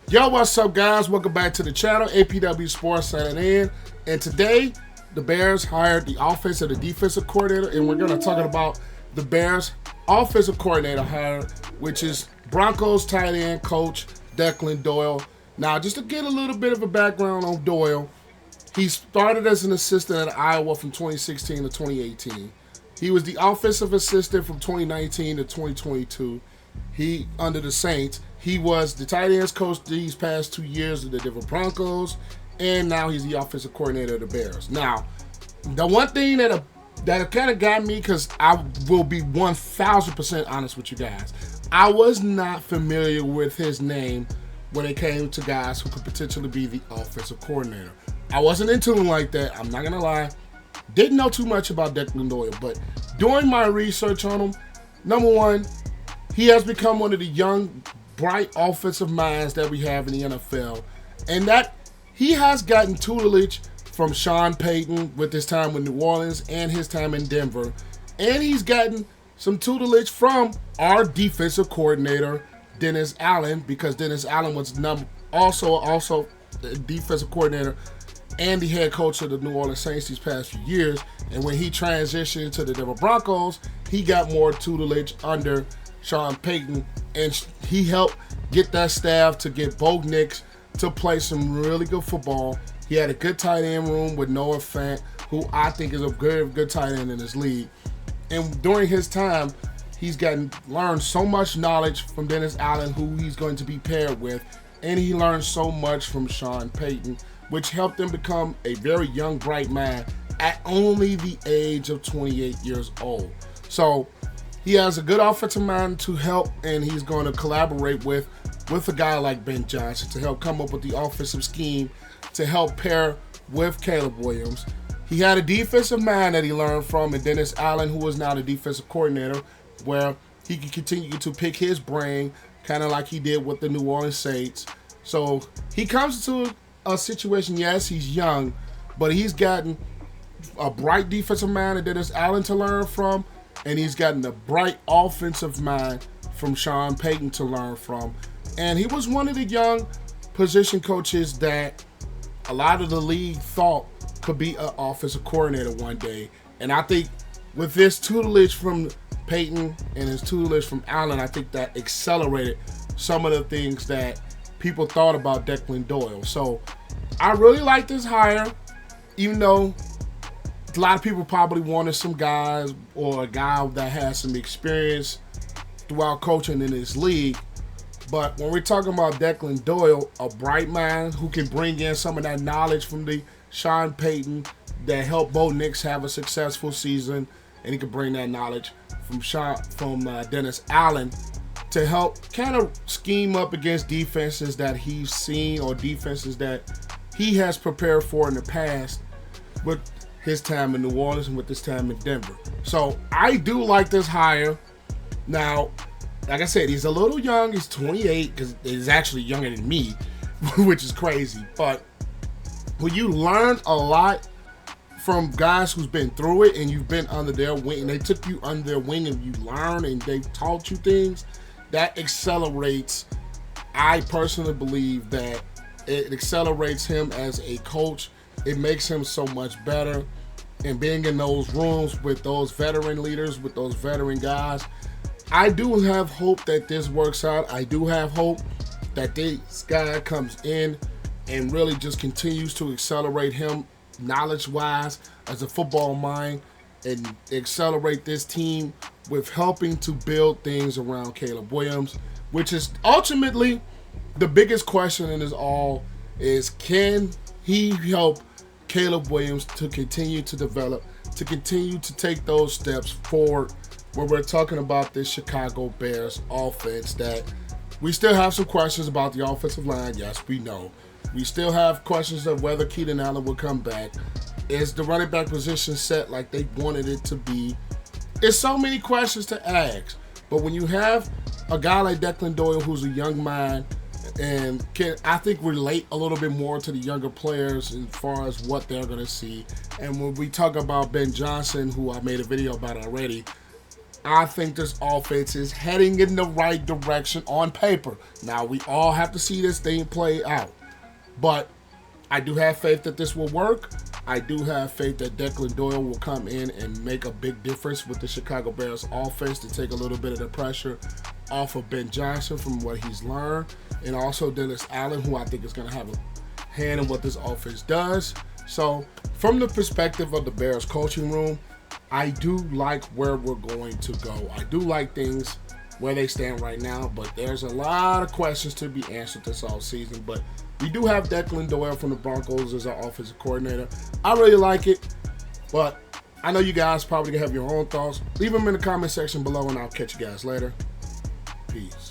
Yo, what's up, guys? Welcome back to the channel. APW Sports signing in. And today, the Bears hired the offensive and the defensive coordinator, and we're going to talk about the Bears offensive coordinator hire, which is Broncos tight end coach Declan Doyle. Now, just to get a little bit of a background on Doyle, he started as an assistant at Iowa from 2016 to 2018. He was the offensive assistant from 2019 to 2022. He, under the Saints, he was the tight ends coach these past 2 years of the Denver Broncos, and now he's the offensive coordinator of the Bears. Now, the one thing that kind of got me, because I will be 1,000% honest with you guys, I was not familiar with his name when it came to guys who could potentially be the offensive coordinator. I wasn't into him like that, I'm not going to lie. Didn't know too much about Declan Doyle, but doing my research on him, number one, he has become one of the young, bright offensive minds that we have in the NFL, and that he has gotten tutelage from Sean Payton with his time with New Orleans and his time in Denver, and he's gotten some tutelage from our defensive coordinator, Dennis Allen, because Dennis Allen was also the defensive coordinator and the head coach of the New Orleans Saints these past few years. And when he transitioned to the Denver Broncos, he got more tutelage under Sean Payton, and he helped get that staff to get Bo Nix to play some really good football. He had a good tight end room with Noah Fant, who I think is a good tight end in this league. And during his time, he's learned so much knowledge from Dennis Allen, who he's going to be paired with, and he learned so much from Sean Payton, which helped him become a very young, bright man at only the age of 28 years old. So he has a good offensive mind to help, and he's going to collaborate with a guy like Ben Johnson to help come up with the offensive scheme to help pair with Caleb Williams. He had a defensive mind that he learned from, and Dennis Allen, who is now the defensive coordinator, where he can continue to pick his brain, kind of like he did with the New Orleans Saints. So he comes to a situation, yes, he's young, but he's gotten a bright defensive mind that Dennis Allen to learn from, and he's gotten a bright offensive mind from Sean Payton to learn from. And he was one of the young position coaches that a lot of the league thought could be an offensive coordinator one day. And I think with this tutelage from Payton and his tutelage from Allen, I think that accelerated some of the things that people thought about Declan Doyle. So I really like this hire, even though a lot of people probably wanted some guys or a guy that has some experience throughout coaching in this league. But when we're talking about Declan Doyle, a bright mind who can bring in some of that knowledge from the Sean Payton that helped Bo Nix have a successful season, and he can bring that knowledge from Dennis Allen to help kind of scheme up against defenses that he's seen or defenses that he has prepared for in the past with his time in New Orleans and with his time in Denver. So I do like this hire. Now, like I said, he's a little young. He's 28, because he's actually younger than me, which is crazy. But when you learn a lot from guys who's been through it and you've been under their wing, and they took you under their wing and you learn and they taught you things, that accelerates. I personally believe that it accelerates him as a coach. It makes him so much better. And being in those rooms with those veteran leaders, with those veteran guys, I do have hope that this works out. I do have hope that this guy comes in and really just continues to accelerate him knowledge-wise as a football mind, and accelerate this team with helping to build things around Caleb Williams, which is ultimately the biggest question in this all is, can he help Caleb Williams to continue to develop, to continue to take those steps forward where we're talking about this Chicago Bears offense that we still have some questions about the offensive line. Yes, we know. We still have questions of whether Keenan Allen will come back. Is the running back position set like they wanted it to be? There's so many questions to ask. But when you have a guy like Declan Doyle, who's a young mind and can, I think, relate a little bit more to the younger players as far as what they're going to see. And when we talk about Ben Johnson, who I made a video about already, I think this offense is heading in the right direction on paper. Now, we all have to see this thing play out. But I do have faith that this will work. I do have faith that Declan Doyle will come in and make a big difference with the Chicago Bears offense to take a little bit of the pressure off of Ben Johnson from what he's learned. And also Dennis Allen, who I think is going to have a hand in what this offense does. So from the perspective of the Bears coaching room, I do like where we're going to go. I do like things where they stand right now, but there's a lot of questions to be answered this offseason. But we do have Declan Doyle from the Broncos as our offensive coordinator. I really like it, but I know you guys probably have your own thoughts. Leave them in the comment section below, and I'll catch you guys later. Peace.